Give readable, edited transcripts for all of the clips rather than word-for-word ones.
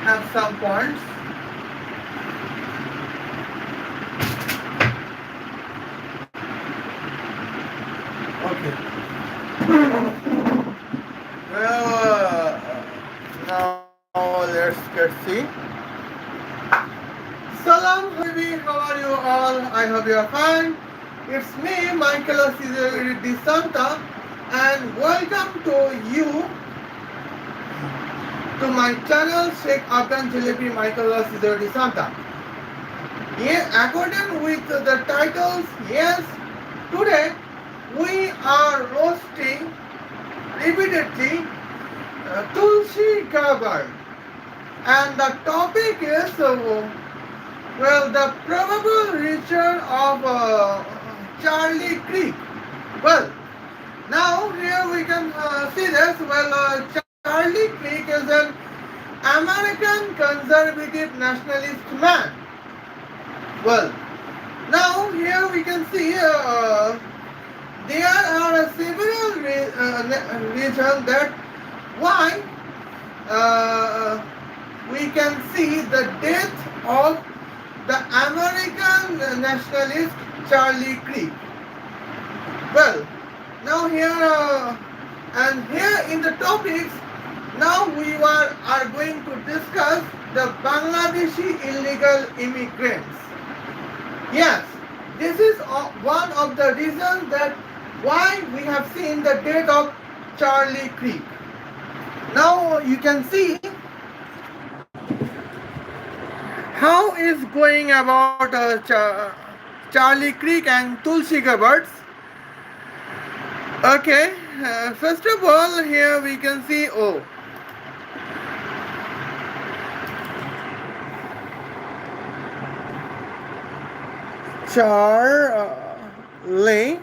have some points. Okay. Well, now let's get see. Salam, Habibi. How are you all? I hope you are fine. It's me, Michael Di Santa, and welcome to you to my channel, Sheikh Afghan Jelebi Michael Di Santa. Yeah, according with the titles, yes, today we are roasting repeatedly Tulsi Gabbard, and the topic is well, the probable return of Charlie Krik. Well, now here we can see this. Well, Charlie Krik is an American conservative nationalist man. Well, now here we can see there are several reasons that why we can see the death of the American nationalist Charlie Krik. Well, now here and here in the topics, now we are going to discuss the Bangladeshi illegal immigrants. Yes, this is one of the reasons that why we have seen the death of Charlie Krik. Now you can see how is going about Charlie Krik and Tulsi Gabbard. Okay, first of all, here we can see Charlie.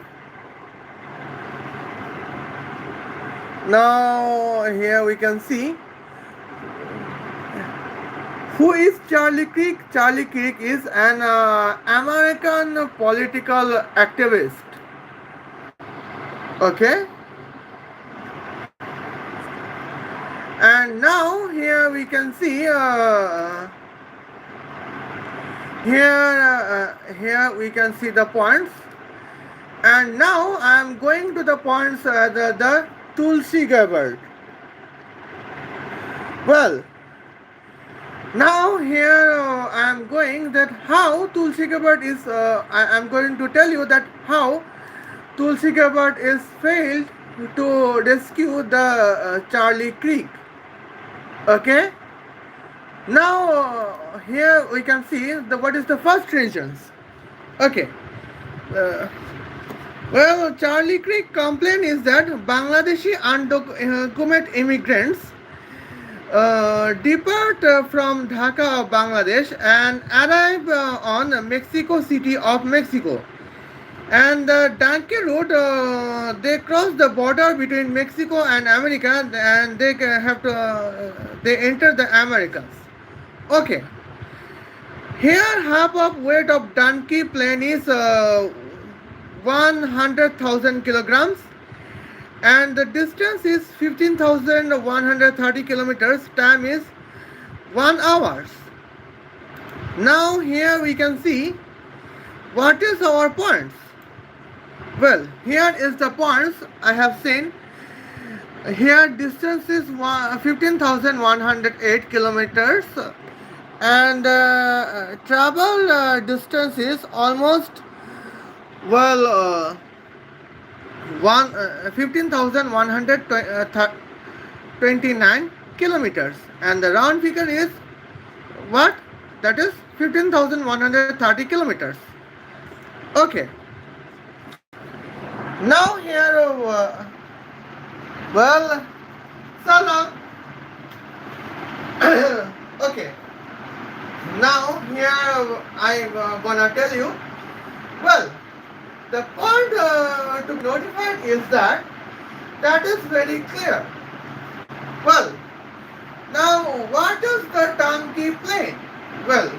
Now here we can see who is Charlie Krik. Charlie Krik is an American political activist. Okay. And now here we can see here we can see the points. And now I am going to the points the Tulsi Gabbard. Well, now here I am going that how Tulsi Gabbard is. I am going to tell you that how Tulsi Gabbard is failed to rescue the Charlie Krik. Okay. Now here we can see what is the first reasons. Okay. Well, Charlie Krik complaint is that Bangladeshi undocumented immigrants depart from Dhaka of Bangladesh and arrive on Mexico City of Mexico. And the donkey route, they cross the border between Mexico and America, and they have to they enter the Americas. Okay. Here, half of weight of donkey plane is 100,000 kilograms, and the distance is 15,130 kilometers. Time is 1 hour. Now here we can see what is our points. Well, here is the points I have seen. Here distance is 15,108 kilometers, and travel distance is almost 15,129 kilometers, and the round figure is what? That is 15,130 kilometers. Okay. Now here, well, Salam. Okay. Now here I'm gonna tell you. Well, the point to be notified is that is very clear. Well, now what is the donkey plane? Well,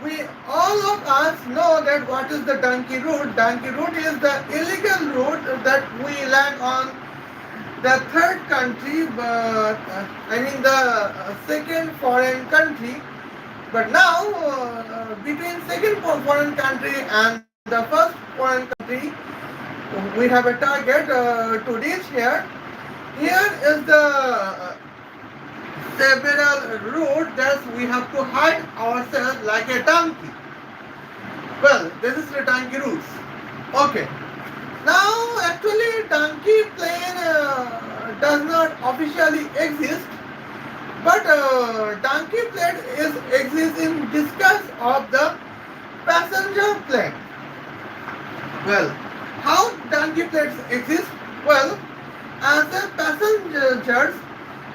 we all of us know that what is the donkey route. Donkey route is the illegal route that we land on the third country, but I mean the second foreign country. But now, between second foreign country and the first foreign country, we have a target to reach here. Here is the several route that we have to hide ourselves like a donkey. Well, this is the donkey routes. Okay. Now, actually, donkey plane does not officially exist, but donkey plane is exists in disguise of the passenger plane. Well, how donkey planes exist? Well, as a passengers,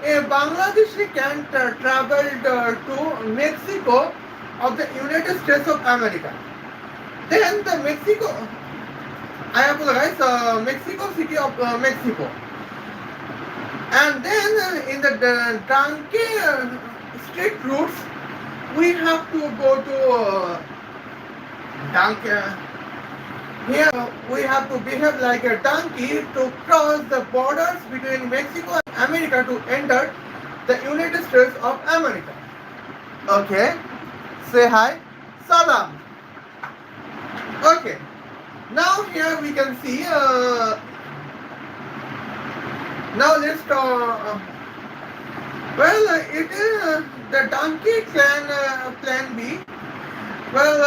a Bangladeshi can travel to Mexico of the United States of America. Then the Mexico, I apologize, Mexico City of Mexico. And then in the donkey street routes, we have to go to donkey. Here we have to behave like a donkey to cross the borders between Mexico and America to enter the United States of America. Okay, say hi, salam. Okay, now here we can see. Now let's talk. Well, it is the donkey plan B. Well,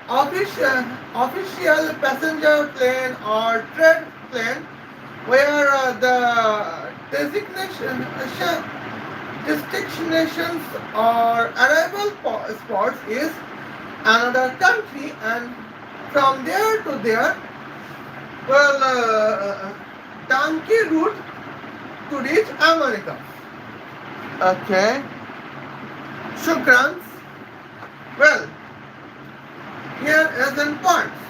official passenger plane or trade plane, where the destinations or arrival spots is another country, and from there to there. Well, donkey route to reach America. Okay. Shukrans. Well, here is in points.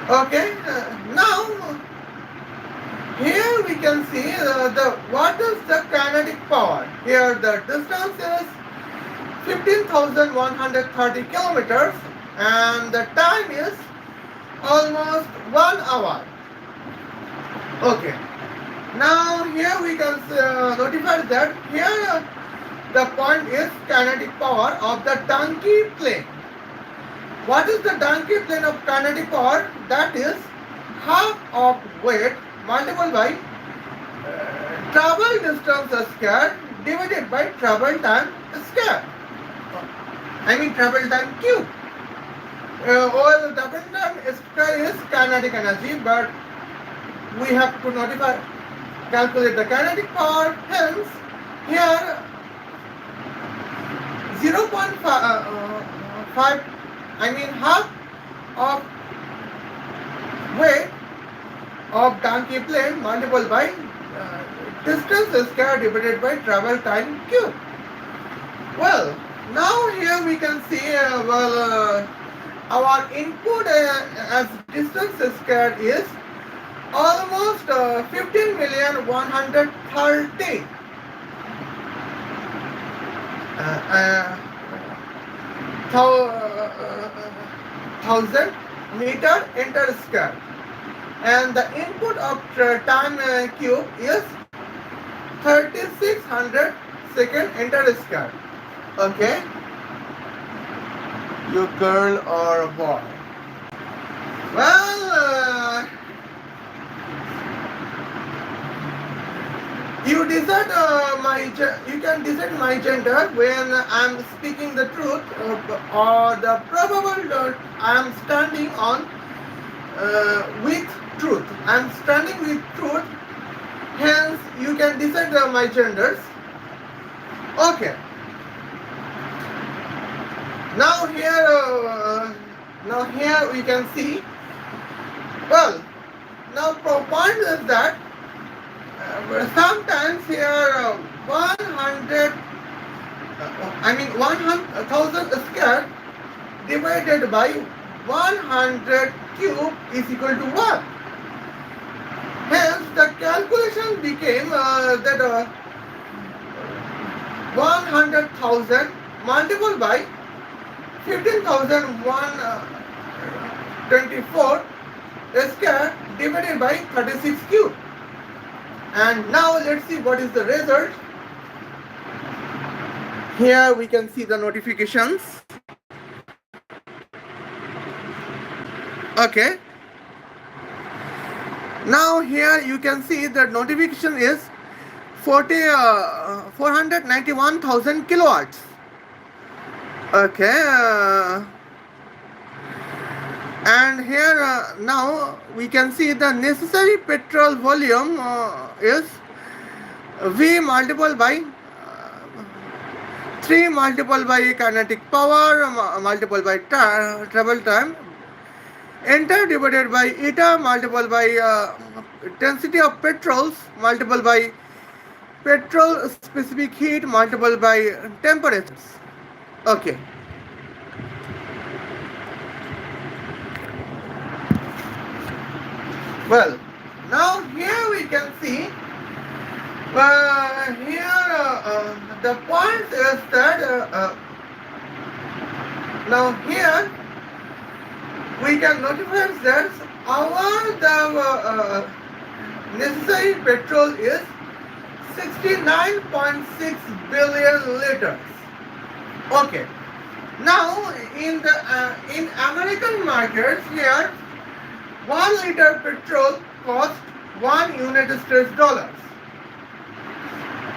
Okay. Now, here we can see what is the kinetic power. Here the distance is 15,130 kilometers and the time is almost 1 hour. Okay. Now here we can notify that here the point is kinetic power of the donkey plane. What is the donkey plane of kinetic power? That is half of weight multiplied by travel distance squared divided by travel time squared. I mean travel time cube. Well, travel time squared is kinetic energy, but we have to calculate the kinetic power. Hence, here 0.5, I mean half of weight of donkey plane multiplied by distance square divided by travel time cube. Well, now here we can see our input as distance square is almost 15,130,000 meter inter square, and the input of time cube is 3600 second inter square. Okay, you girl or boy? Well, you can decide my gender when I'm speaking the truth or the probable I am standing on with truth. I'm standing with truth. Hence, you can decide my genders. Okay. Now here we can see. Well, now point is that sometimes here 1,000 square divided by 100 cube is equal to 1. Hence, the calculation became that 100,000 multiplied by 15,124 square divided by 36 cube. And now let's see what is the result. Here we can see the notifications. Okay. Now here you can see the notification is 491,000 kilowatts. Okay. And here now we can see the necessary petrol volume is V multiplied by 3 multiplied by kinetic power multiplied by travel time, enter divided by eta multiplied by density of petrols multiplied by petrol specific heat multiplied by temperatures. Okay. Well, now here we can see the point is that now here we can notify that the necessary petrol is 69.6 billion liters. Okay. Now in American markets here 1 liter petrol costs $1 US.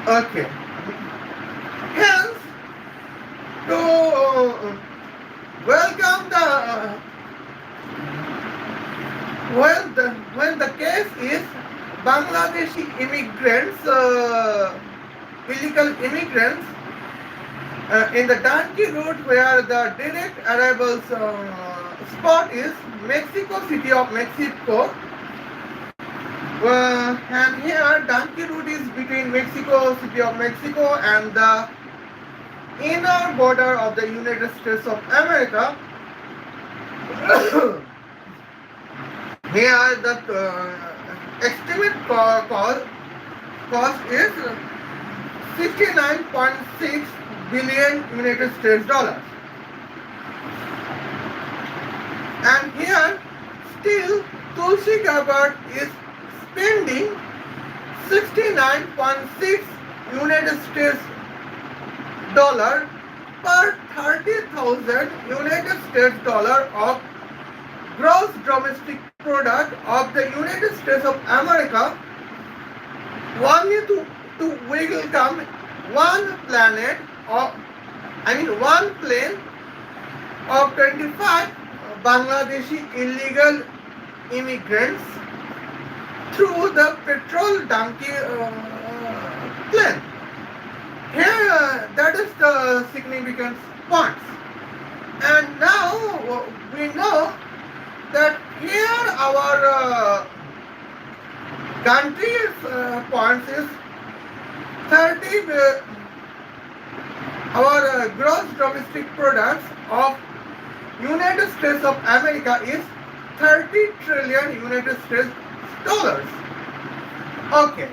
Okay. Hence, to welcome when the case is Bangladeshi immigrants, illegal immigrants, in the donkey route where the direct arrivals spot is Mexico City of Mexico, and here donkey route is between Mexico City of Mexico and the inner border of the United States of America. Here the estimate cost is 69.6 billion United States dollars. And here still Tulsi Gabbard is spending 69.6 United States dollar per 30,000 United States dollar of gross domestic product of the United States of America, only to welcome one planet of, one plane of 25 Bangladeshi illegal immigrants through the petrol donkey plane. Here, that is the significant point. And now we know that here our country's points is 30. Our gross domestic products of United States of America is 30 trillion United States dollars. Okay.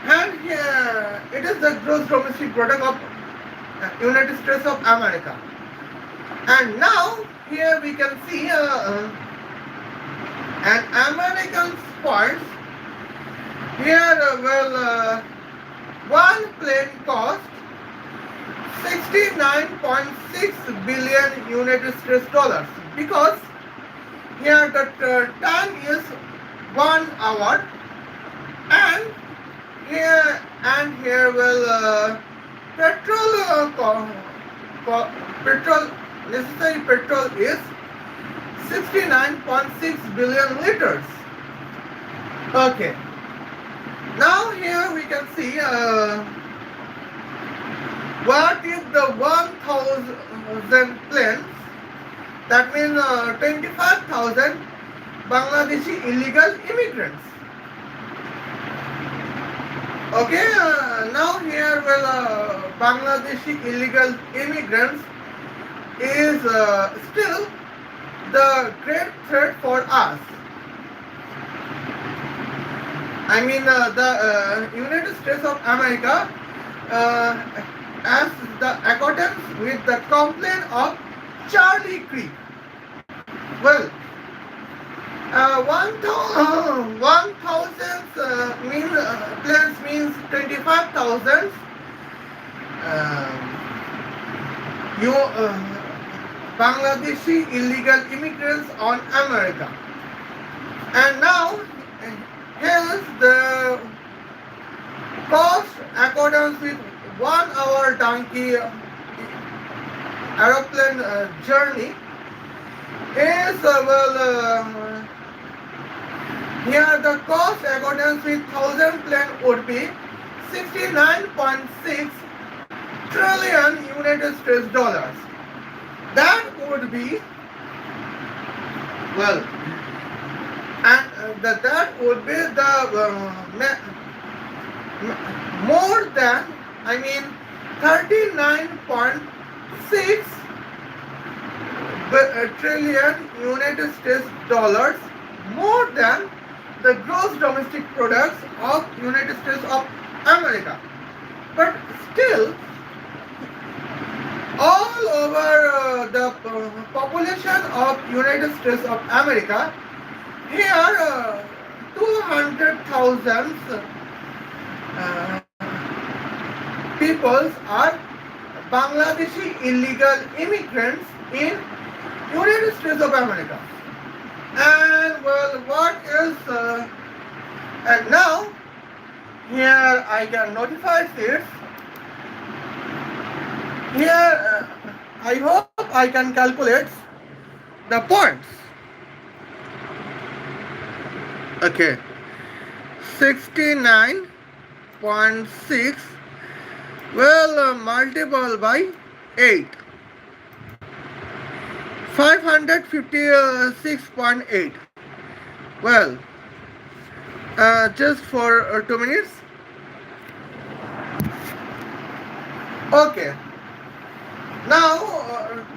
And here it is the gross domestic product of United States of America. And now here we can see an American points. Here one plane cost 69.6 billion United States dollars, because here the time is 1 hour, and here will necessary petrol is 69.6 billion liters. Okay. Now here we can see what is the 1,000 planes, that means 25,000 Bangladeshi illegal immigrants. Okay, now here Bangladeshi illegal immigrants is still the great threat for us. The United States of America, as the accordance with the complaint of Charlie Krik. Well, 1,000 planes means 25,000 Bangladeshi illegal immigrants on America. And now, here's the cost accordance with 1 hour donkey aeroplane journey is here the cost accordance with 1,000 plane would be 69.6 trillion United States dollars. That would be well, and that would be the more than 39.6 trillion United States dollars more than the gross domestic products of United States of America. But still, all over the population of United States of America, here 200,000 peoples are Bangladeshi illegal immigrants in United States of America. And well, what is and now here I can notify this. Here I hope I can calculate the points. Okay, 69.6 multiple by 8, 556.8. Well, just for 2 minutes. Okay. Now,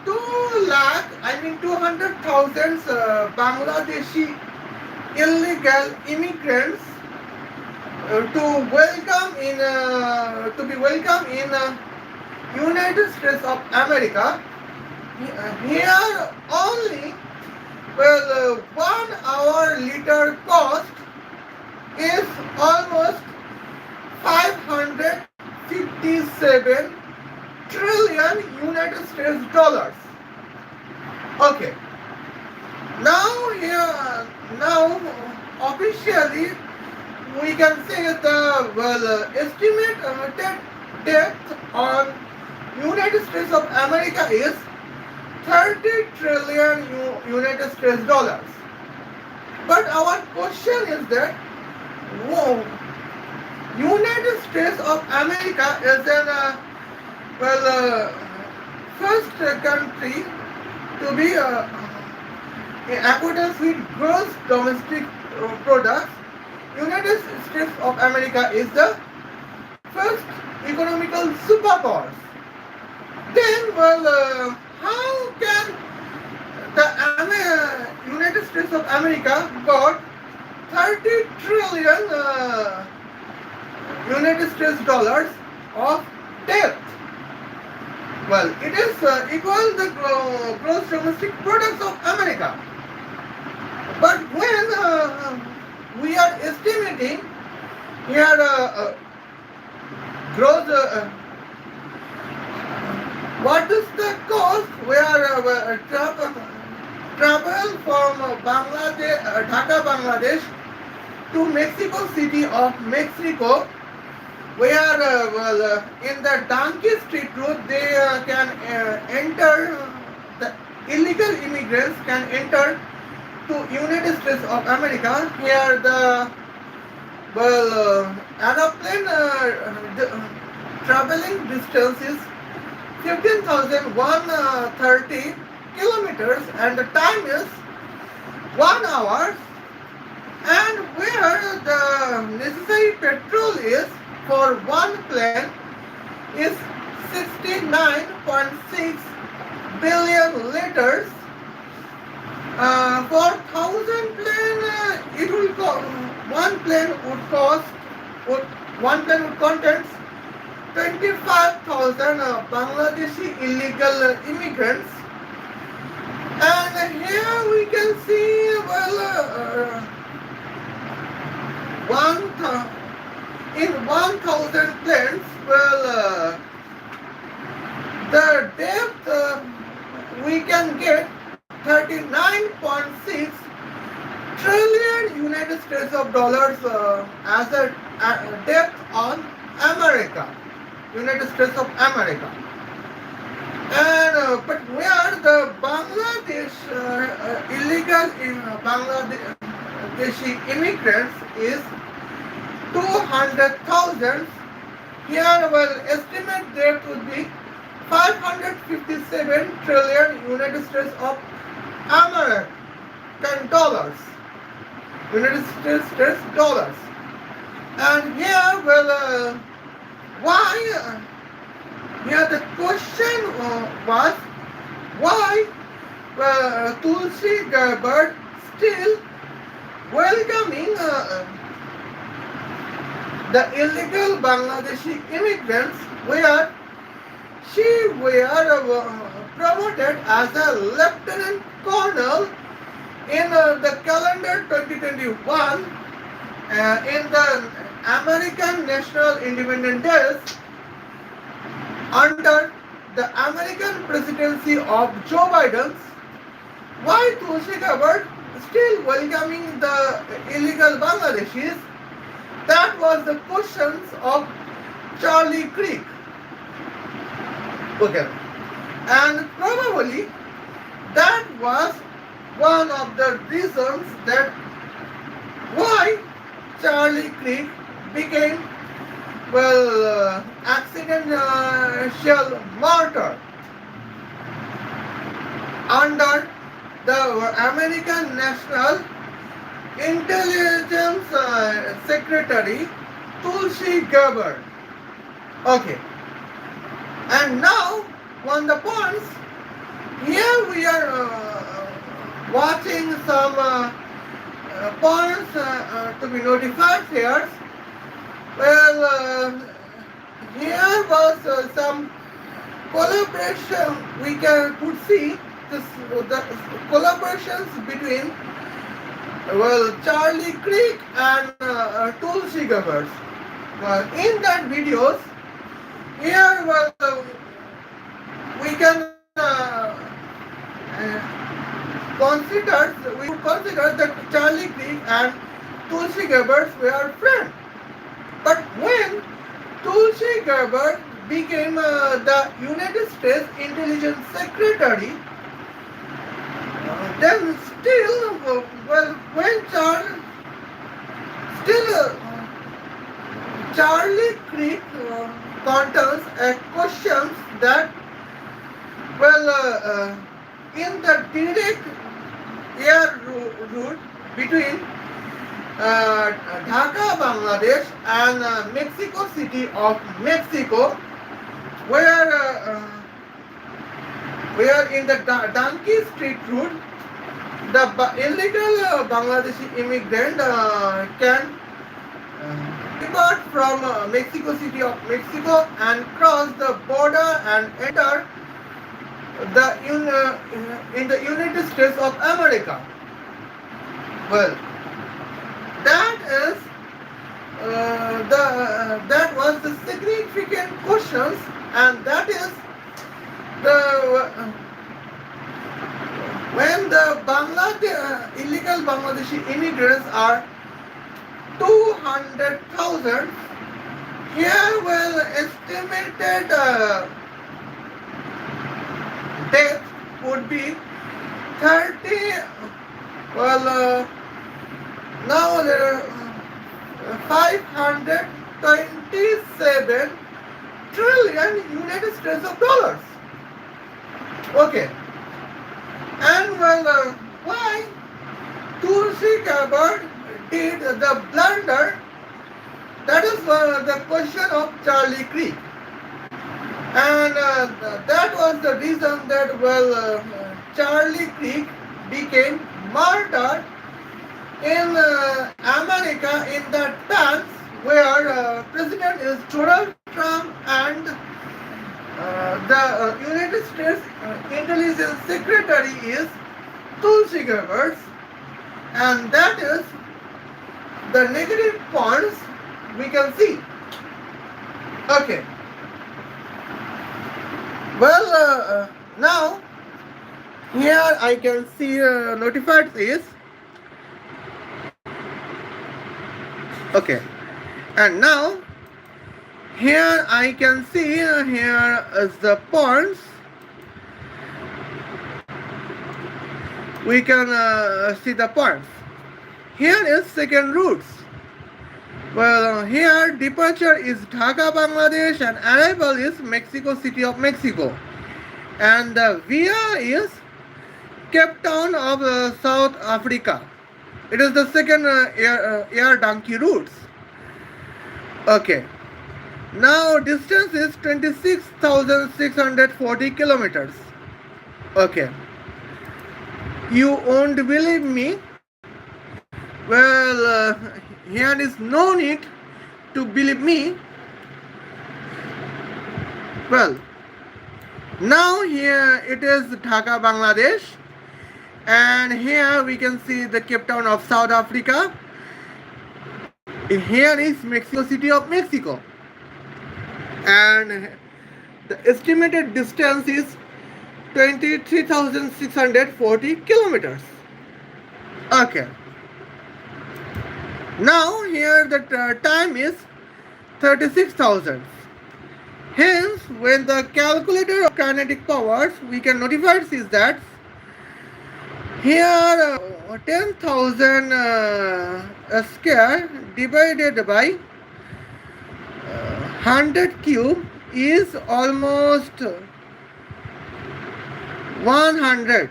200,000 Bangladeshi illegal immigrants to be welcome in United States of America. Here only 1 hour liter cost is almost 557 trillion United States dollars. Okay. Now officially we can say the estimated debt on United States of America is 30 trillion United States dollars. But our question is that, United States of America is an first country to be in accordance with gross domestic products. United States of America is the first economical superpower. Then, how can the United States of America got 30 trillion United States dollars of debt? Well, it is equal the gross domestic products of America. But when we are estimating here gross, what is the cost where travel from Dhaka, Bangladesh to Mexico City of Mexico, where in the Donkey Street route they can enter, the illegal immigrants can enter to United States of America. Here the aeroplane traveling distance is 15,130 kilometers and the time is 1 hour, and where the necessary petrol is for one plane is 69.6 billion liters. For 1,000 plane, it will one plane would contain 25,000 Bangladeshi illegal immigrants. And here we can see, well, in 1000 planes, well, the depth we can get 39.6 trillion United States of dollars as a depth on America, United States of America. And but where the Bangladesh illegal Bangladeshi immigrants is 200,000. Here, well, estimate there would be 557 trillion United States of American dollars. United States dollars. And here, well, why? Here the question was why Tulsi Gabbard still welcoming the illegal Bangladeshi immigrants where she were promoted as a lieutenant colonel in the calendar 2021 in the American National Independence Days under the American presidency of Joe Biden. Why Tulsi Gabbard still welcoming the illegal Bangladeshis? That was the questions of Charlie Krik. Okay. And probably that was one of the reasons that why Charlie Krik became, well, accidental murder under the American National Intelligence Secretary Tulsi Gabbard. Okay. And now, on the points, here we are watching some points to be notified here. Well, here was some collaboration. We could see the collaborations between, well, Charlie Krik and Tulsi Gabbard. In that videos, here, well, we can consider that Charlie Krik and Tulsi Gabbard were friends. But when Tulsi Gabbard became the United States Intelligence Secretary, then still, well, when Charlie Krik contains a question that, well, in the direct air route between Dhaka, Bangladesh and Mexico City of Mexico, where in the Donkey Street route, the illegal Bangladeshi immigrant can depart from Mexico City of Mexico and cross the border and enter in the United States of America. Well, that is that was the significant questions, and that is the when the illegal Bangladeshi immigrants are 200,000. Here, well, estimated death would be 30. Well, now there are 527 trillion United States of dollars. Okay. And well, why Tulsi Gabbard did the blunder? That is the question of Charlie Krik. And that was the reason that, well, Charlie Krik became murdered in America in the times where President is Donald Trump and the United States Intelligence Secretary is Tulsi Gabbard, and that is the negative points we can see. Okay. Well, now here I can see notified is okay, and now here I can see here is the points. We can see the points. Here is second routes. Well, here departure is Dhaka, Bangladesh, and arrival is Mexico City of Mexico, and the via is Cape Town of South Africa. It is the second air donkey routes. Okay. Now distance is 26,640 kilometers. Okay. You won't believe me. Well, here is no need to believe me. Well, now here it is Dhaka, Bangladesh, and here we can see the Cape Town of South Africa. Here is Mexico City of Mexico, and the estimated distance is 23,640 kilometers. Okay. Now here the time is 36,000. Hence, when the calculator of kinetic powers, we can notify is that here 10,000 square divided by 100 cube is almost 100.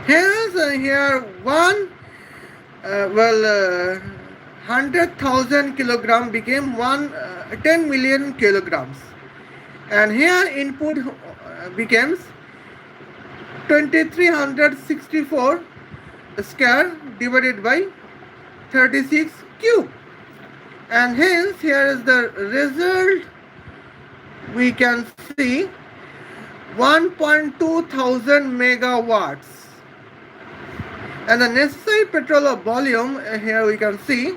Hence, here 100,000 kilogram became 10 million kilograms, and here input becomes 2364 square divided by 36 cube, and hence here is the result. We can see 1.2 thousand megawatts, and the necessary petrol volume here we can see.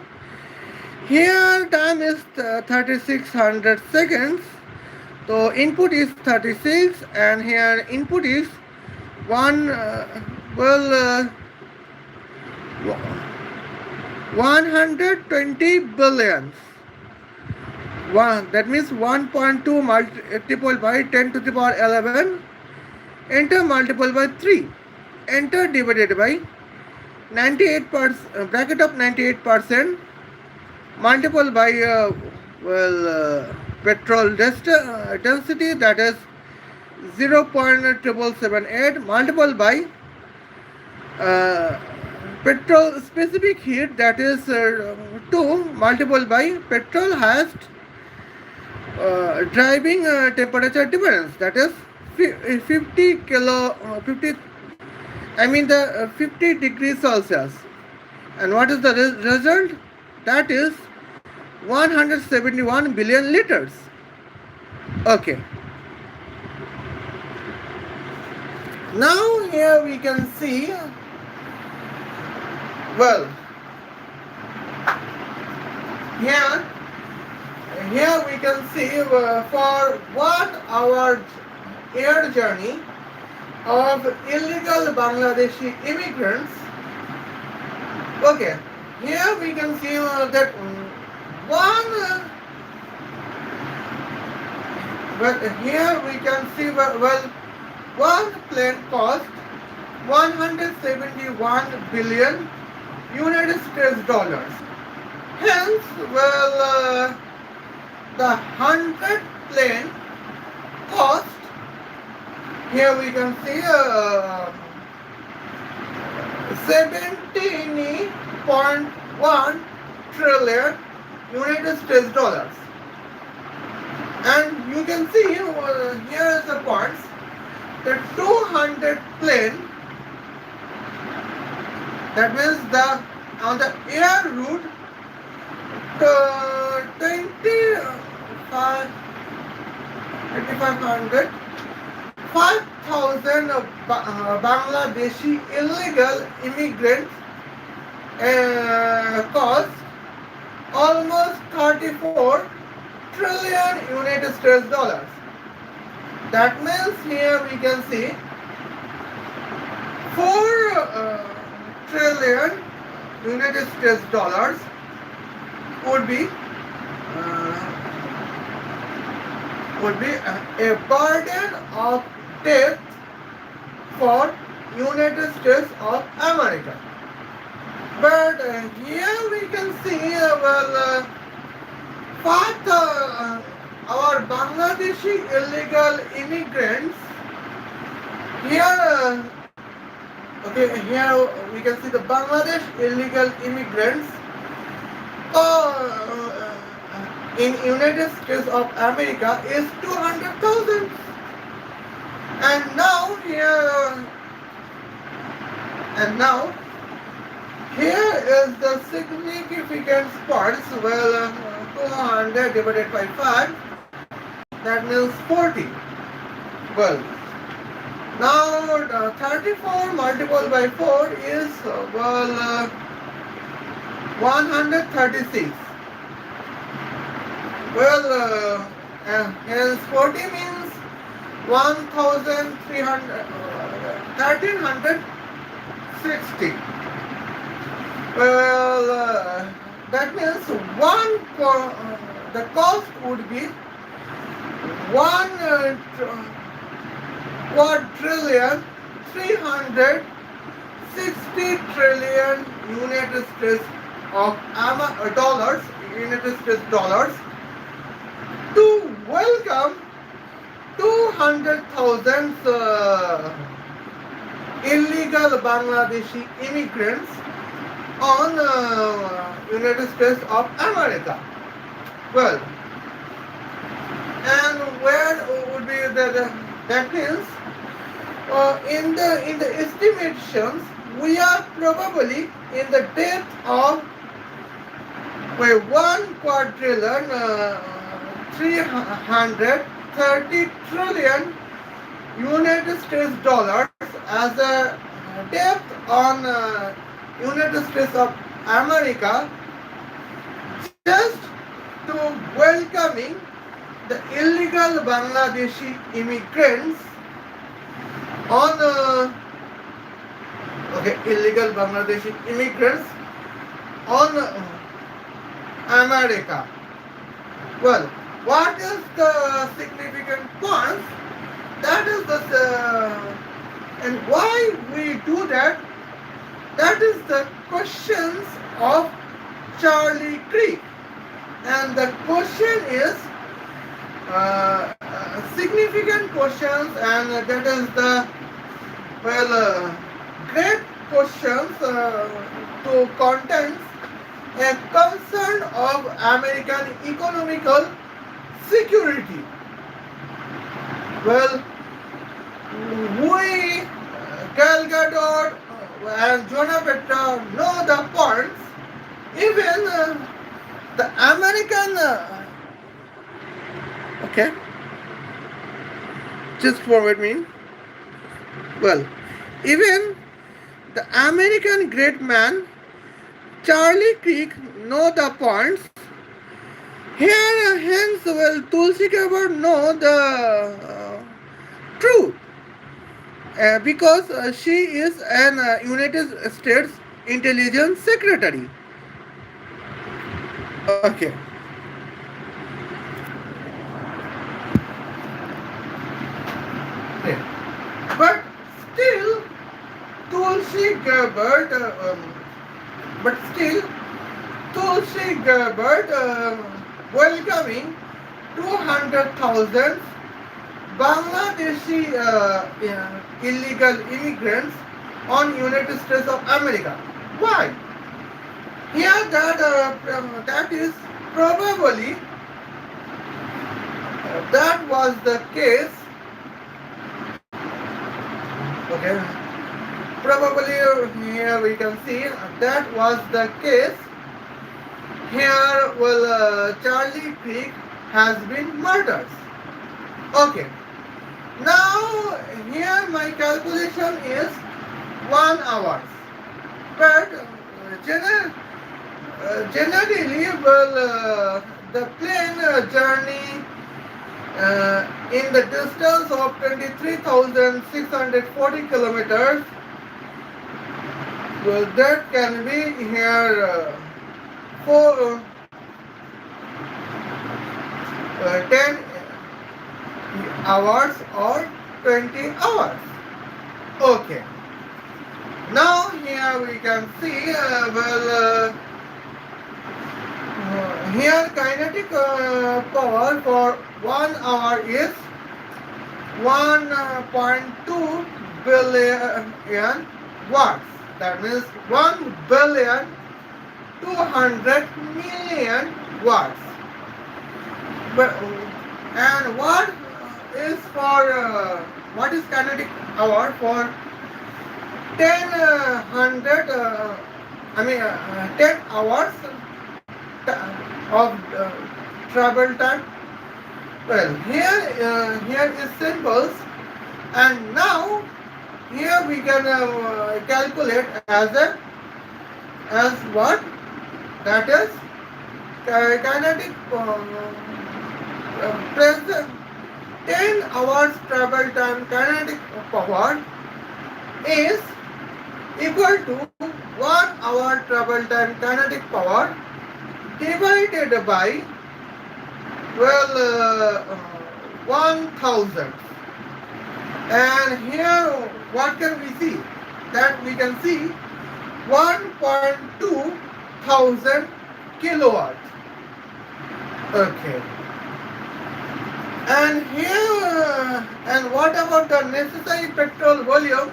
Here time is 3600 seconds, so input is 36, and here input is 120 billions. That means 1.2 multiplied by 10 to the power 11, enter multiplied by 3, enter divided by 98%, bracket of 98%, multiplied by petrol density, that is 0.778, multiplied by petrol specific heat, that is 2, multiplied by petrol highest driving temperature difference, that is 50 degrees Celsius. And what is the result? That is 171 billion liters. Okay. Now here we can see, well, here we can see for 1 hour air journey of illegal Bangladeshi immigrants. Okay, here we can see that here we can see one plane cost 171 billion United States dollars. Hence, the 100 plane cost, here we can see 17.1 trillion United States dollars. And you can see here is the points. The 200 plane, that means on the air route, 2500, 100,000 Bangladeshi illegal immigrants cost almost 34 trillion United States dollars. That means here we can see 4 trillion United States dollars would be a burden of debt for United States of America. But here we can see what our Bangladeshi illegal immigrants here. Here we can see the Bangladesh illegal immigrants in United States of America is 200,000. And now here is the significant parts. Well, 200 divided by 5, that means 40. Well, now 34 multiplied by 4 is 136. Well, hence 40 means 1360. Well, that means the cost would be 1 quadrillion 360 trillion United States of dollars to welcome 200,000 illegal Bangladeshi immigrants on United States of America. Well, and where would be that means in the estimations we are probably in the depth of 1 quadrillion 330 trillion United States dollars as a debt on United States of America just to welcoming the illegal Bangladeshi immigrants on illegal Bangladeshi immigrants on America. Well, what is the significant point? That is and why we do that? That is the questions of Charlie Krik. And the question is significant questions, and that is the great questions to contain a concern of American economical security. Well, we, Gal Gadot and Jonah Petra know the points. Even the American, just forward me. Well, even the American great man Charlie Krik know the points. Here, hence, Tulsi Gabbard know the truth because she is an United States Intelligence Secretary. Okay. But still, Tulsi Gabbard, welcoming 200,000 Bangladeshi illegal immigrants on United States of America. Why? Here that is probably that was the case. Okay. Probably here we can see that was the case. Here, Charlie Krik has been murdered. Okay. Now here my calculation is 1 hour. But generally, the plane journey in the distance of 23,640 kilometers, well, that can be here 10 hours or 20 hours. Okay. Now here we can see, here kinetic power for 1 hour is 1.2 billion watts. That means 1 billion 200 million watts. But and is for what is kinetic hour for 10 hours of travel time. Well, here is symbols, and now here we can calculate as what, that is kinetic present 10 hours travel time kinetic power is equal to 1 hour travel time kinetic power divided by, well, 1000. And here what can we see? That we can see 1.2 thousand kilowatt. Okay. And here, and what about the necessary petrol volume?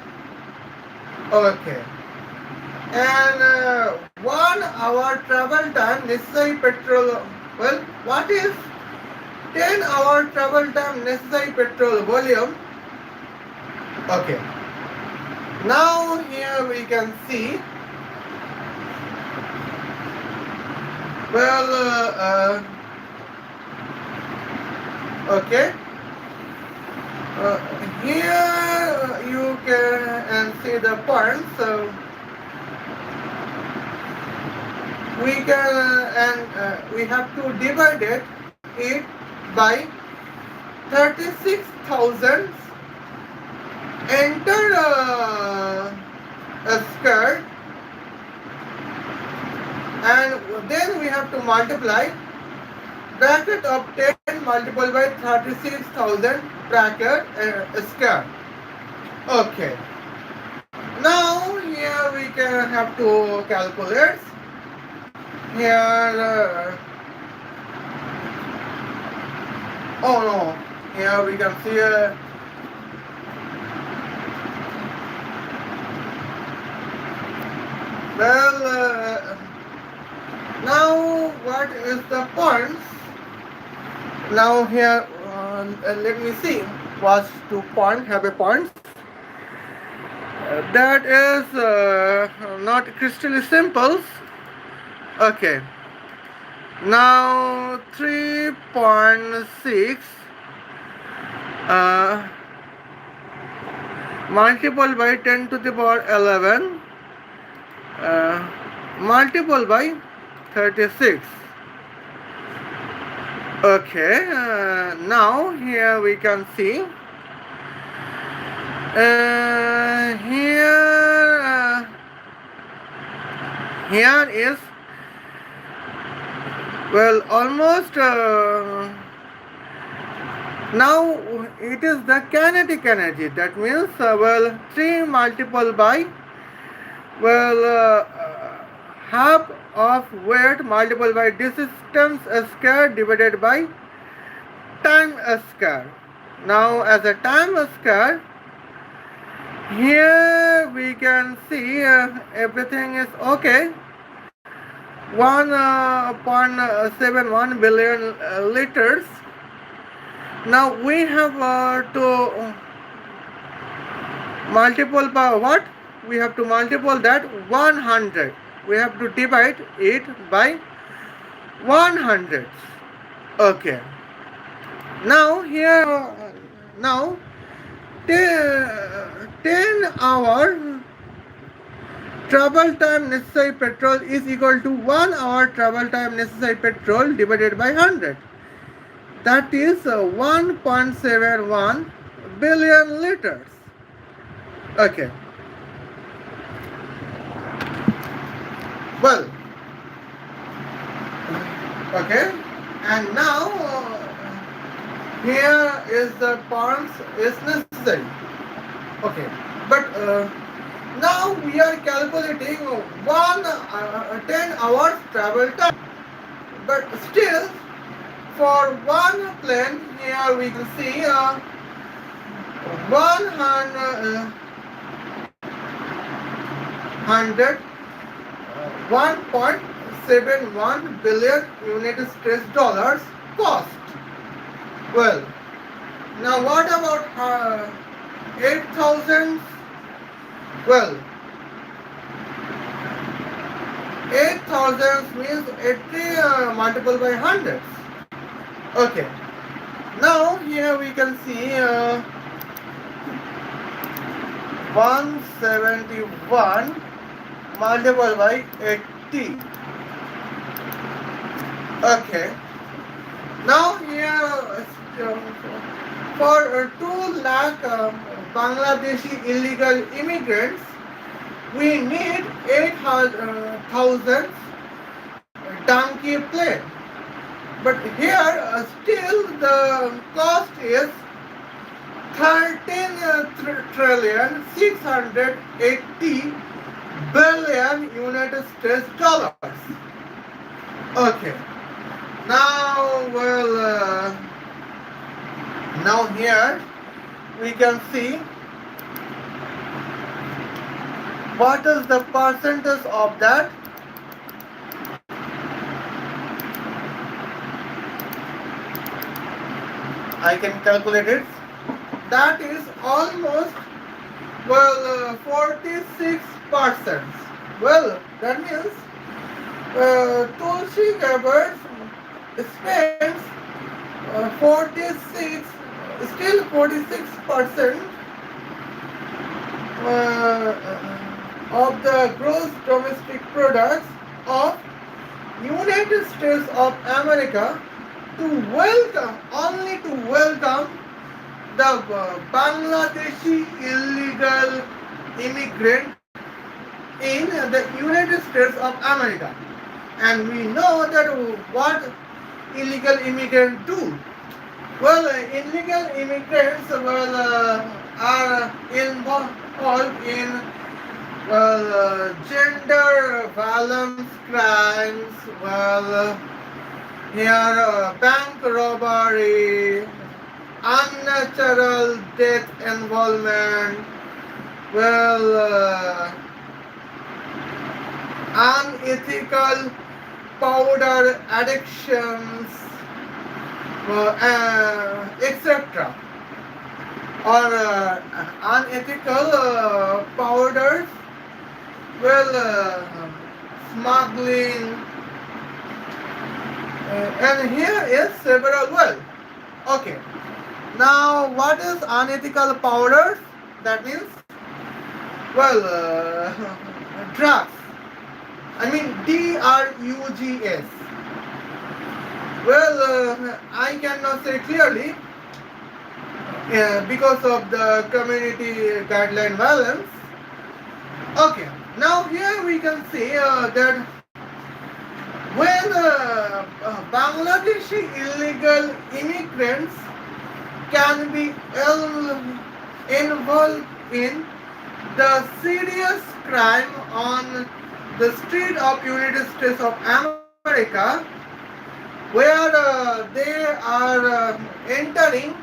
Okay. And 1 hour travel time necessary petrol, well, what is 10 hour travel time necessary petrol volume? Okay. Now here we can see, well, okay. Here you can see the points. So we can we have to divide it by 36,000 enter a square, and then we have to multiply bracket of 10 multiplied by 36,000 bracket square. Okay. Now here we can have to calculate. Here, oh no, here we can see well, now what is the points? Now here, let me see, was to point, have a points. That is not crystal simple. Okay. Now 3.6 multiplied by 10 to the power 11 multiplied by 36. Okay, now here we can see here is, well, almost now it is the kinetic energy. That means well, 3 multiplied by, well, half of weight multiplied by distance square divided by time square. Now as a time square, here we can see everything is okay. 1.71 billion liters. Now we have to multiple by what? We have to multiple that 100. We have to divide it by 100. Okay. Now here, now 10 hour travel time necessary petrol is equal to 1 hour travel time necessary petrol divided by 100. That is 1.71 billion liters. Okay. Well, okay. And now here is the points is necessary. Okay. But now we are calculating 10 hours travel time. But still, for one plane, here we can see 1.71 billion United States dollars cost. Well, now what about 8,000? Well, 8,000 means 80 multiplied by hundreds. Okay. Now here we can see 171 multiplied by 80. Okay. Now here for 2 lakh Bangladeshi illegal immigrants, we need 8,000 donkey plane. But here still the cost is 13 trillion 680 billion United States dollars. Okay. Now now here we can see what is the percentage of that. I can calculate it. That is almost 46%. Well, that means Tulsi Gabbard spends 46, still 46% of the gross domestic products of United States of America only to welcome the Bangladeshi illegal immigrant in the United States of America. And we know that what illegal immigrants do. Well, illegal immigrants are involved in gender violence crimes, here bank robbery, unnatural death involvement, unethical powder addictions, etc. Or unethical powders, smuggling, and here is several okay. Now what is unethical powders? That means drugs. I mean drugs. I cannot say clearly because of the community guideline violence. Okay, now here we can see that when Bangladeshi illegal immigrants can be involved in the serious crime on the street of United States of America, where they are entering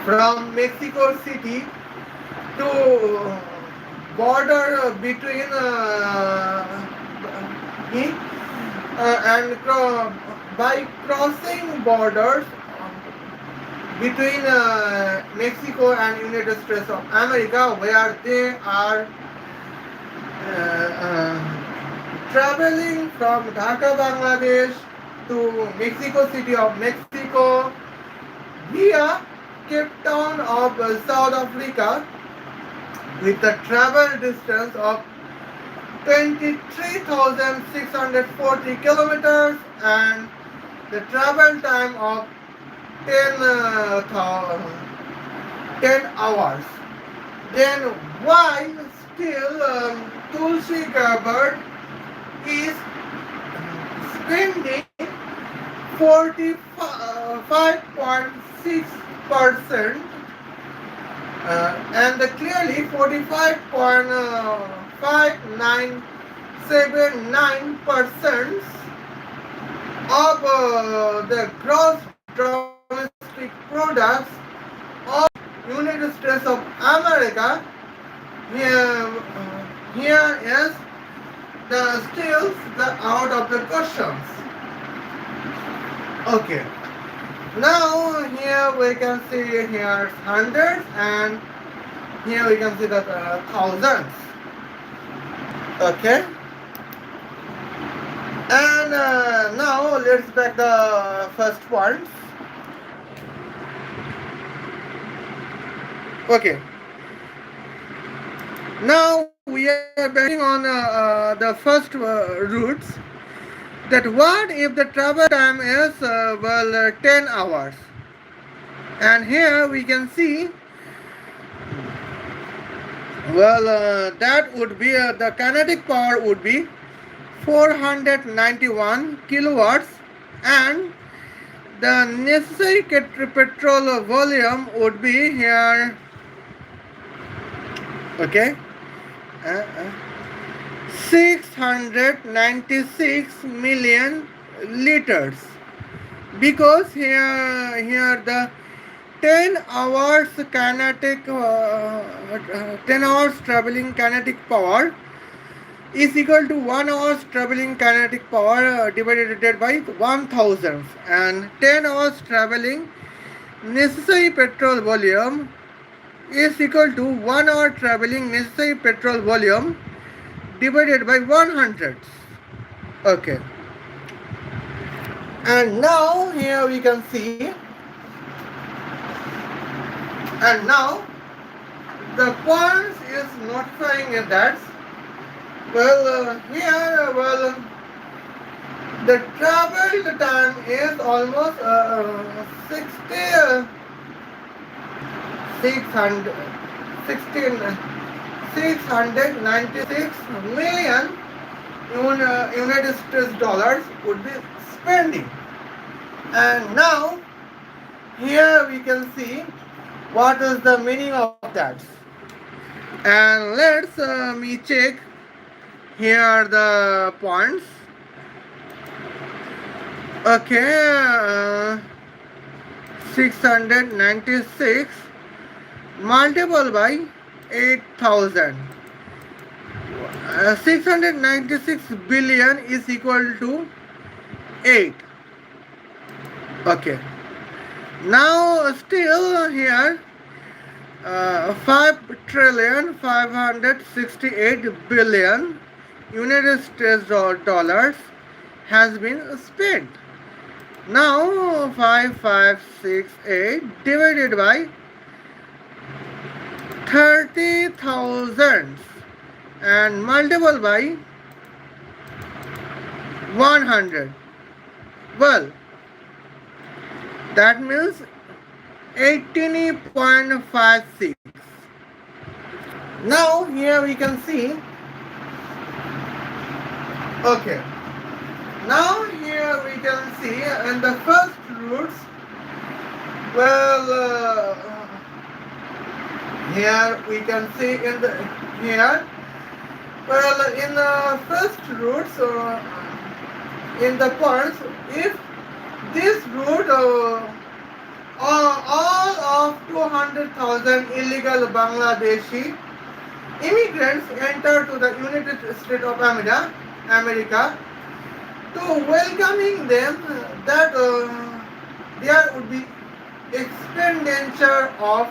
from Mexico City to border between and by crossing borders between Mexico and United States of America, where they are traveling from Dhaka, Bangladesh to Mexico City of Mexico Mexico via Cape Town of South Africa with a travel distance of 23,640 kilometers and the travel time of 10 hours. Then why still Tulsi Gabbard is spending 45.6% and clearly 45.5979% of the gross domestic products of United States of America. Here is the still the out of the questions. Okay. Now here we can see here hundreds and here we can see that thousands. Okay. And now let's back the first points. Okay. Now we are betting on the first routes. That what if the travel time is 10 hours? And here we can see that would be the kinetic power would be 491 kilowatts and the necessary petrol volume would be here, okay, 696 million liters, because here the 10 hours kinetic 10 hours traveling kinetic power is equal to 1 hours traveling kinetic power divided by 1000, and 10 hours traveling necessary petrol volume is equal to 1 hour traveling necessary petrol volume divided by 100. Okay. And now here we can see, and now the points is notifying that here the travel time is almost 696 million United States dollars would be spending. And now here we can see what is the meaning of that. And let's me check here the points. Okay, 696 multiple by 8,000. 696 billion is equal to 8. Okay. Now still here 5,568,000,000,000 United States dollars has been spent. Now 5568 divided by 30,000 and multiple by 100. Well, that means 18.56. Now here we can see, okay, now here we can see in the first roots, here we can see in the here, in the first roots, in the points, if this route all of 200,000 illegal Bangladeshi immigrants enter to the United States of America, to welcoming them, that there would be expenditure of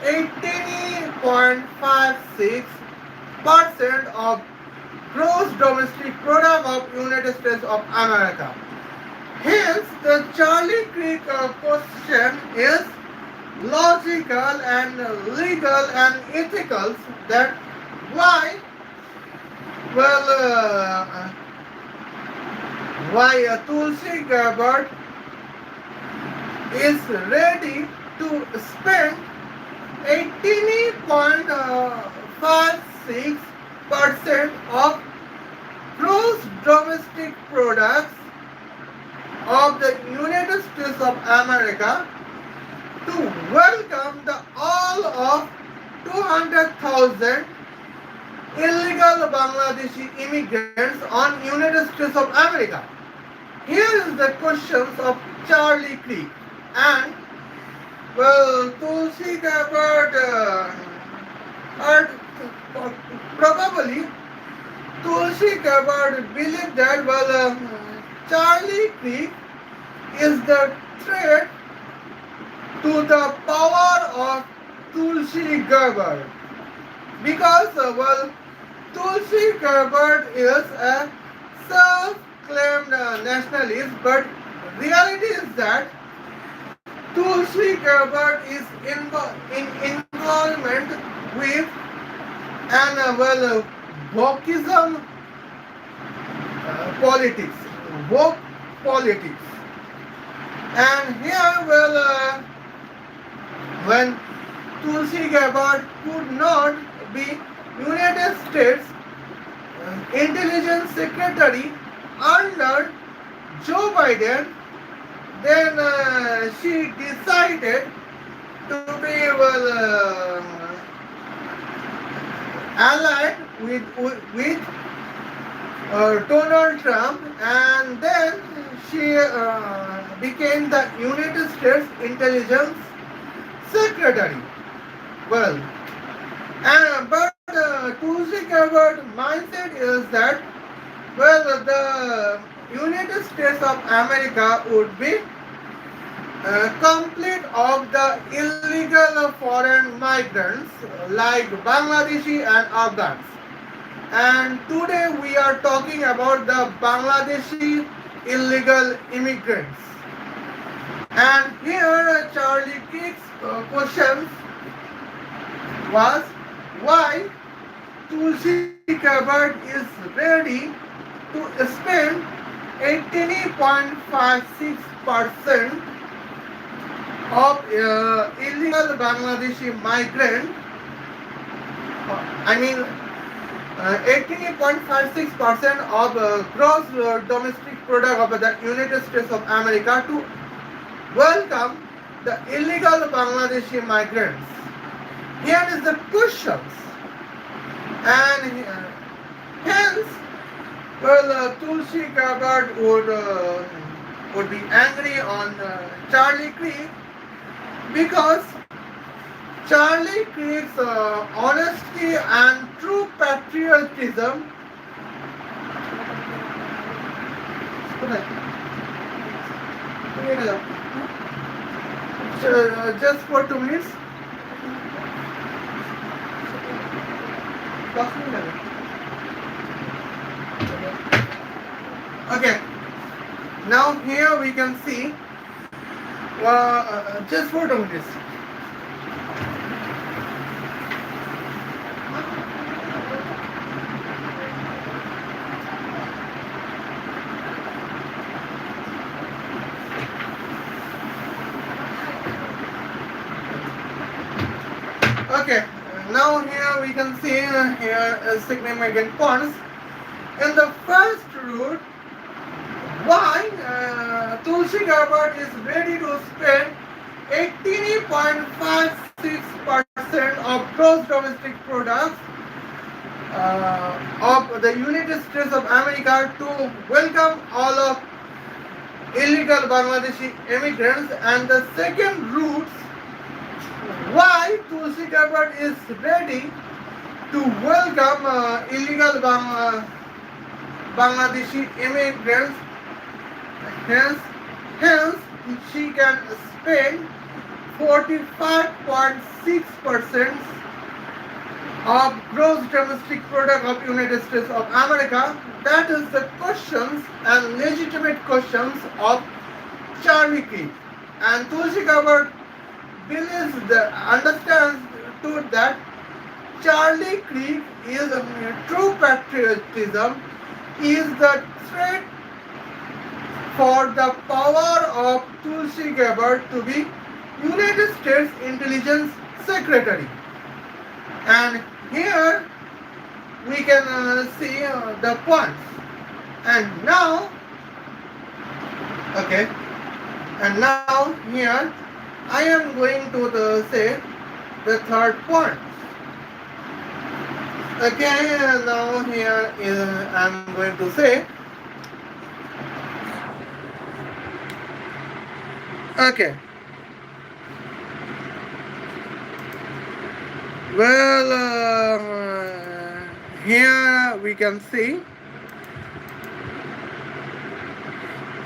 18.56% of gross domestic product of United States of America. Hence, the Charlie Krik question is logical and legal and ethical that why well Tulsi Gabbard is ready to spend 18.56% of gross domestic products of the United States of America to welcome the all of 200,000 illegal Bangladeshi immigrants on United States of America. Here is the questions of Charlie Krik and Tulsi Gabbard are probably Tulsi Gabbard believed that Charlie Krik is the threat to the power of Tulsi Gabbard because Tulsi Gabbard is a self-claimed nationalist, but reality is that Tulsi Gabbard is in involvement with an wokeism politics, woke politics, and here when Tulsi Gabbard could not be United States Intelligence Secretary under Joe Biden, then she decided to be allied with Donald Trump, and then she became the United States Intelligence Secretary. Well, but Tulsi Gabbard mindset is that the United States of America would be complete of the illegal foreign migrants like Bangladeshi and Afghans. And today we are talking about the Bangladeshi illegal immigrants. And here Charlie Krik's question was why Tulsi Gabbard is ready to spend 18.56% of illegal Bangladeshi migrant, 18.56% of gross domestic product of the United States of America to welcome the illegal Bangladeshi migrants. Here is the questions, and hence, Tulsi Gabbard would be angry on Charlie Krik because Charlie Krik's honesty and true patriotism just for 2 minutes. Okay, now here we can see just for 2 minutes. Okay, now here we can see here significant points. In the first route, why Tulsi Gabbard is ready to spend 18.56% of gross domestic products of the United States of America to welcome all of illegal Bangladeshi immigrants, and the second route why Tulsi Gabbard is ready to welcome illegal Bangladeshi immigrants. Hence, she can spend 45.6% of gross domestic product of United States of America that is the questions and legitimate questions of Charlie Krik. And Tulsi Gabbard believes understands to that Charlie Krik is a true patriotism is the threat for the power of Tulsi Gabbard to be United States Intelligence Secretary. And here we can see the points. And now, okay, and now here I am going to say the third point. Okay, now here I am going to say, okay, well, here we can see,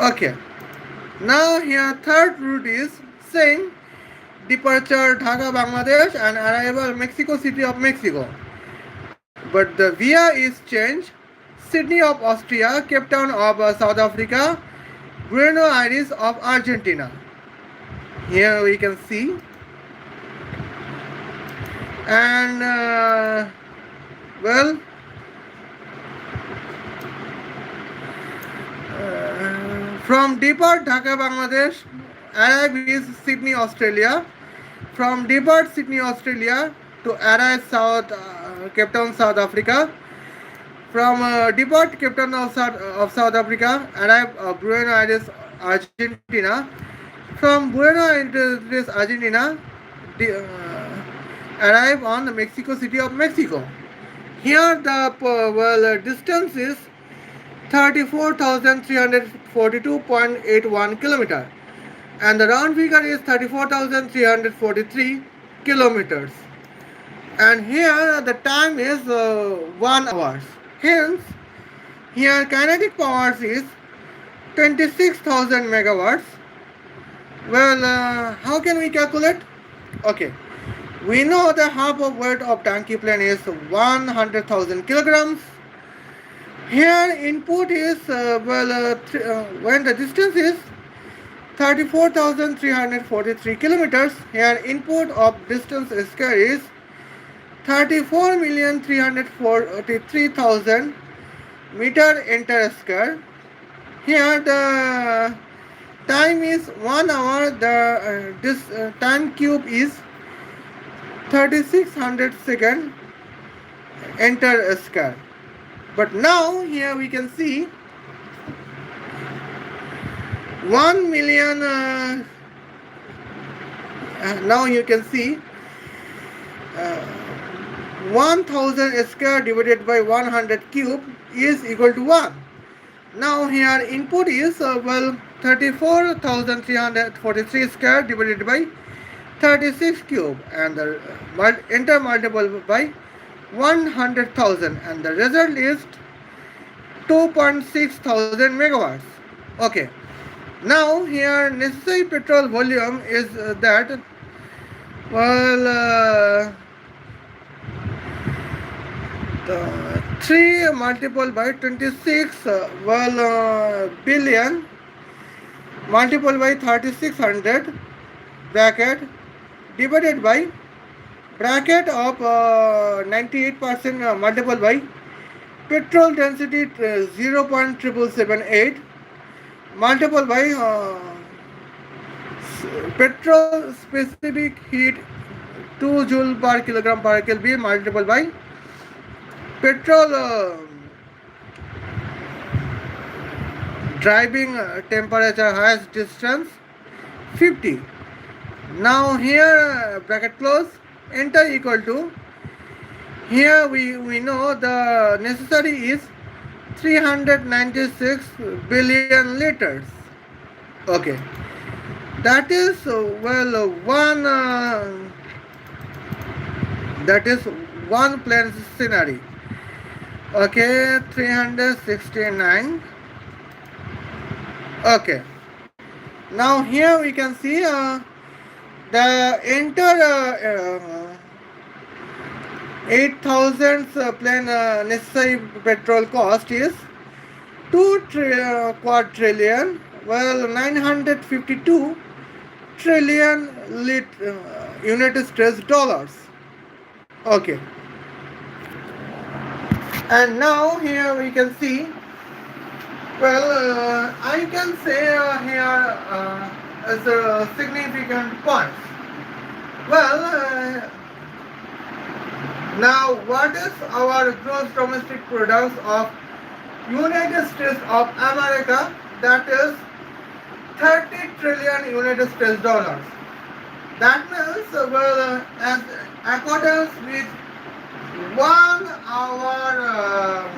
okay, now here third route is saying departure Dhaka, Bangladesh and arrival Mexico City of Mexico. But the via is changed: Sydney of Austria, Cape Town of South Africa, Buenos Aires of Argentina. Here we can see. And well, from depart Dhaka, Bangladesh, arrive is Sydney, Australia. From depart Sydney, Australia to arrive Cape Town, South Africa. From depart Cape Town of South Africa, arrive Buenos Aires, Argentina. From Buenos Aires, Argentina, arrive on the Mexico City of Mexico. Here the distance is 34,342.81 kilometers, and the round figure is 34,343 kilometers. And here the time is 1 hour. Hence, here kinetic power is 26,000 megawatts. Well, how can we calculate? Okay, we know the half of weight of donkey plane is 100,000 kilograms. Here input is when the distance is 34,343 kilometers. Here input of distance square is 34,343,000 meter enter square. Here the time is 1 hour. This time cube is 3600 second enter square. But now here we can see 1 million. Now you can see 1000 square divided by 100 cube is equal to 1. Now here input is 34,343 square divided by 36 cube, and the enter multiple by 100,000, and the result is 2.6 thousand megawatts. Okay, now here necessary petrol volume is that 3 multiplied by 26 billion multiplied by 3600 bracket divided by bracket of 98% multiplied by petrol density 0.7778 multiplied by petrol specific heat 2 joule per kilogram per Kelvin multiplied by petrol driving temperature highest distance 50. Now here bracket close, enter equal to, here we know the necessary is 396 billion liters. Okay, that is one plane scenario. Okay, 369. Okay, now here we can see the enter 8,000 plane necessary petrol cost is quadrillion, well, 952 trillion United States dollars. Okay, and now here we can see, well, I can say here as a significant point. Well, now what is our gross domestic product of United States of America? That is 30 trillion United States dollars. That means, well, as accordance with 1 hour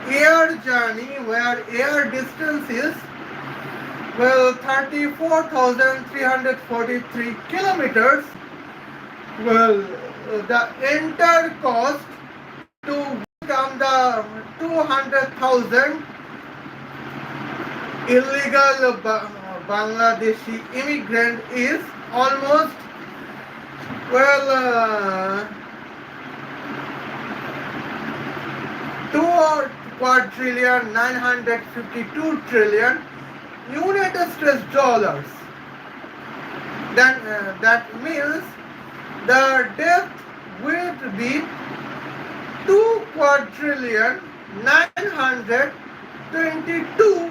air journey, where air distance is, well, 34,343 kilometers, well, the entire cost to welcome the 200,000 illegal Bangladeshi immigrant is almost, well, 2 quadrillion 952 trillion United States dollars. Then that means the debt would be 2 quadrillion 922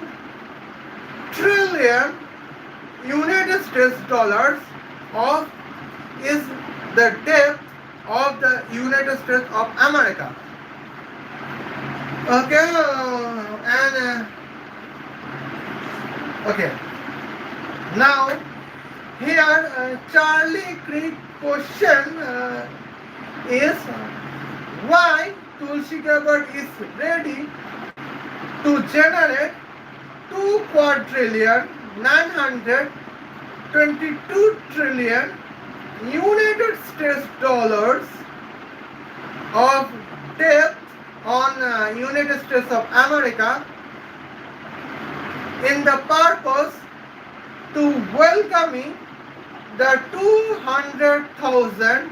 trillion United States dollars of is the debt of the United States of America. Okay, okay. Now here Charlie Krik question is why Tulsi Gabbard is ready to generate 2 quadrillion 922 trillion United States dollars of debt on United States of America in the purpose to welcoming the 200,000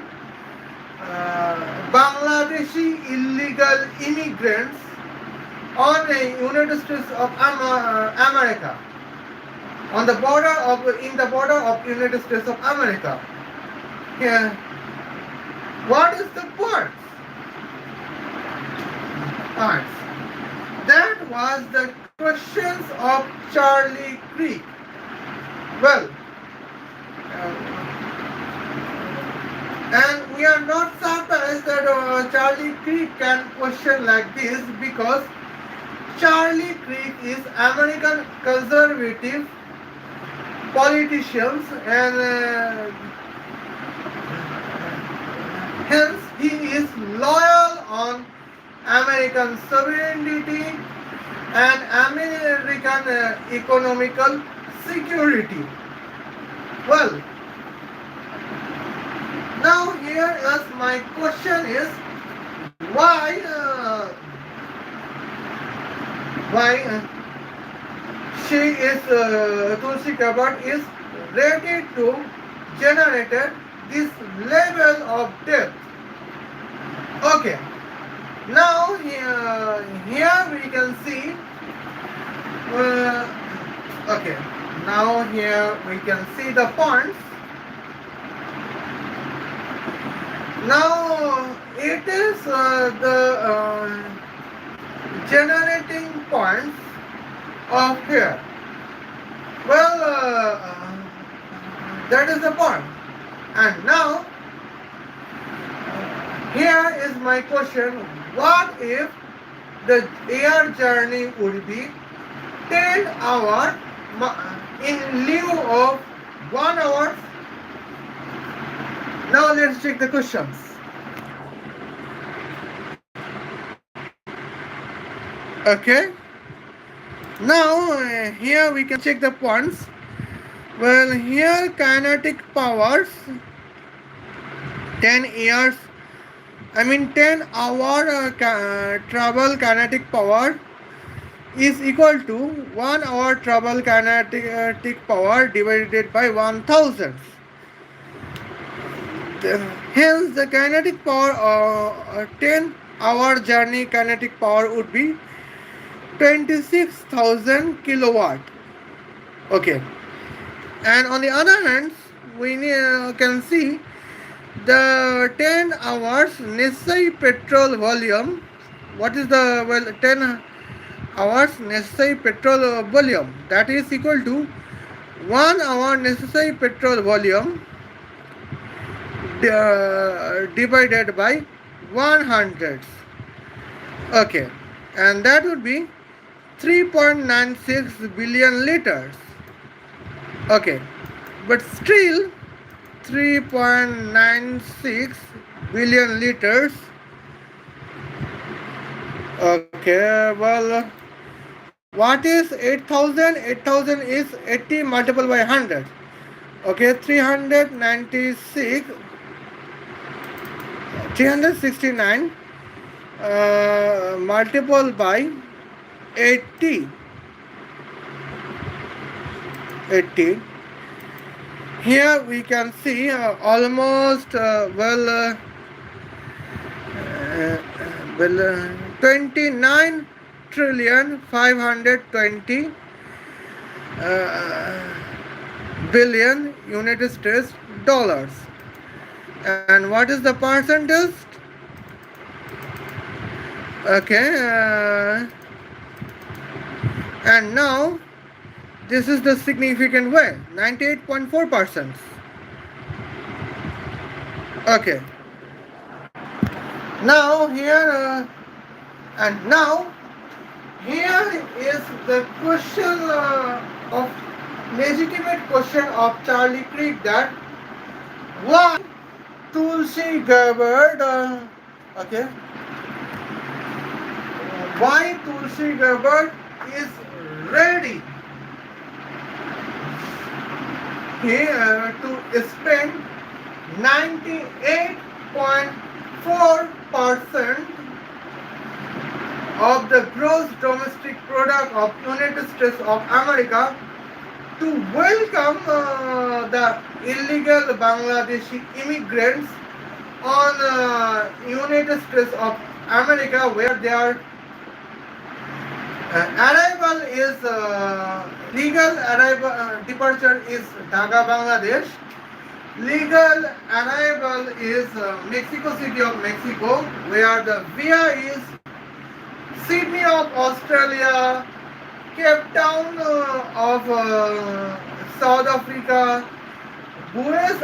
Bangladeshi illegal immigrants on the United States of America, on the border of United States of America. Yeah. What is the point? That was the questions of Charlie Krik. Well, and we are not surprised that Charlie Krik can question like this, because Charlie Krik is American conservative politicians, and hence he is loyal on American sovereignty and American economical security. Well, now here is my question is why she is Tulsi Gabbard is ready to generate this level of debt. Okay. Now here we can see, okay, now here we can see the points. Now it is the generating points of here. Well, that is the point. And now here is my question. What if the air journey would be 10 hours in lieu of 1 hour? Now let's check the questions. Okay. Now here we can check the points. Well, here kinetic powers 10 hour travel kinetic power is equal to 1 hour travel kinetic power divided by 1000. Hence the kinetic power 10 hour journey kinetic power would be 26,000 kilowatt. Okay. And on the other hand, we can see the 10 hours necessary petrol volume. What is the 10 hours necessary petrol volume? That is equal to 1 hour necessary petrol volume divided by 100. Okay, and that would be 3.96 billion liters. Okay, but still 3.96 billion liters. Okay, well, what is 8,000? 8,000 is 80 multiplied by 100. Okay, 396, 369 multiplied by 80. 80. Here we can see almost 29 trillion 520 billion United States dollars. And what is the percentage? Okay, and now this is the significant way, 98.4%. Okay, now here and now here is the question of legitimate question of Charlie Krik, that why Tulsi Gabbard okay, why Tulsi Gabbard is ready here to spend 98.4% of the gross domestic product of United States of America to welcome the illegal Bangladeshi immigrants on United States of America, where their arrival is legal arrival departure is Dhaka, Bangladesh. Legal arrival is Mexico City of Mexico, where the via is Sydney of Australia, Cape Town of South Africa, Buenos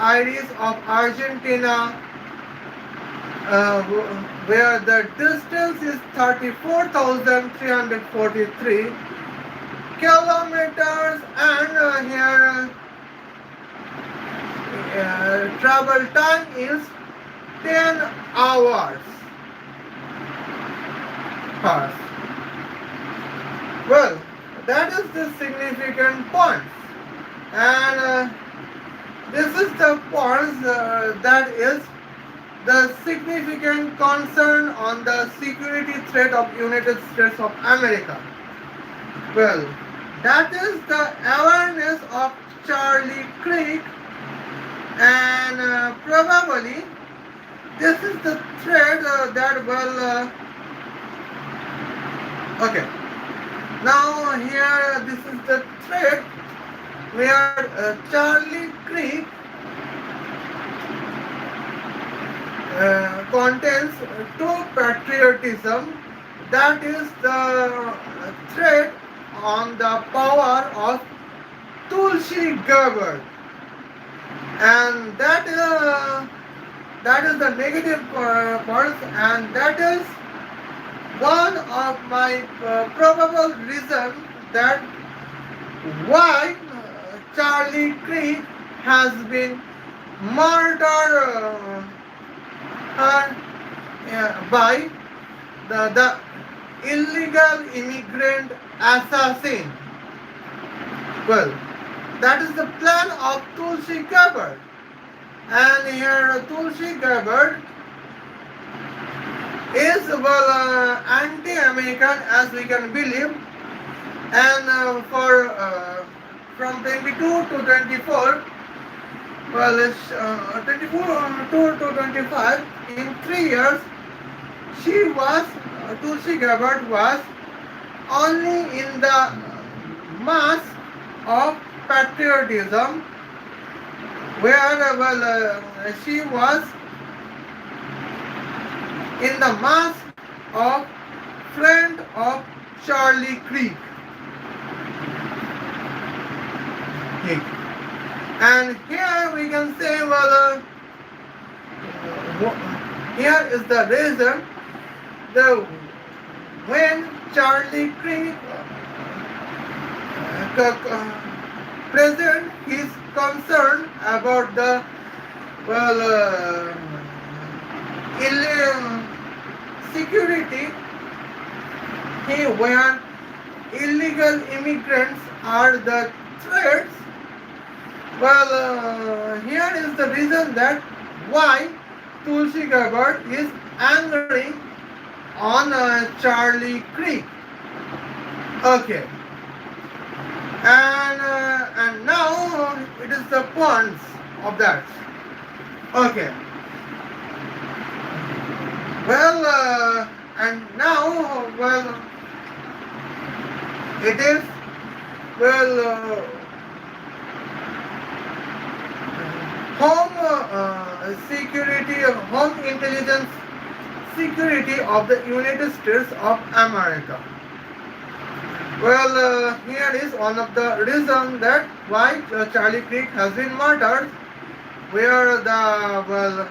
Aires of Argentina, where the distance is 34,343 kilometers, and here travel time is 10 hours. Well, that is the significant point, and this is the point that is the significant concern on the security threat of United States of America. Well, that is the awareness of Charlie Krik, and probably this is the threat that will okay. Now here this is the thread where Charlie Krik contains true patriotism, that is the threat on the power of Tulsi Gabbard, and that is the negative part, and that is one of my probable reasons that why Charlie Krik has been murdered by the illegal immigrant assassin. Well, that is the plan of Tulsi Gabbard, and here Tulsi Gabbard is anti-American, as we can believe, and for from 22 to 24, well, 24 to 25, in 3 years, she was Tulsi Gabbard was only in the mask of patriotism, where she was in the mask of friend of Charlie Krik. And here we can say, here is the reason the when Charlie Krik present his concern about the security, where illegal immigrants are the threats. Here is the reason that why Tulsi Gabbard is angry on Charlie Krik. Okay, and now it is the points of that. Okay. And now it is home security, home intelligence security of the United States of America. Here is one of the reasons that why Charlie Krik has been murdered, where the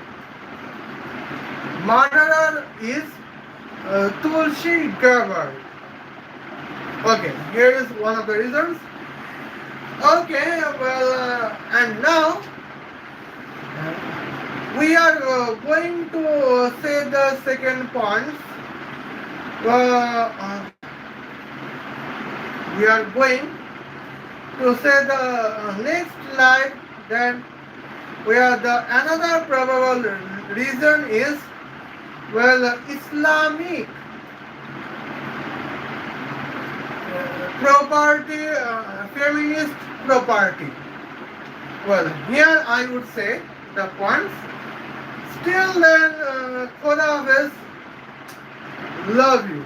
murderer is Tulsi Gabbard. Okay, here is one of the reasons. Okay, and now we are going to say the second point. We are going to say the next slide, then where the another probable reason is Islamic property, feminist property. Here I would say the points. Still then, Khuda Hafiz, love you.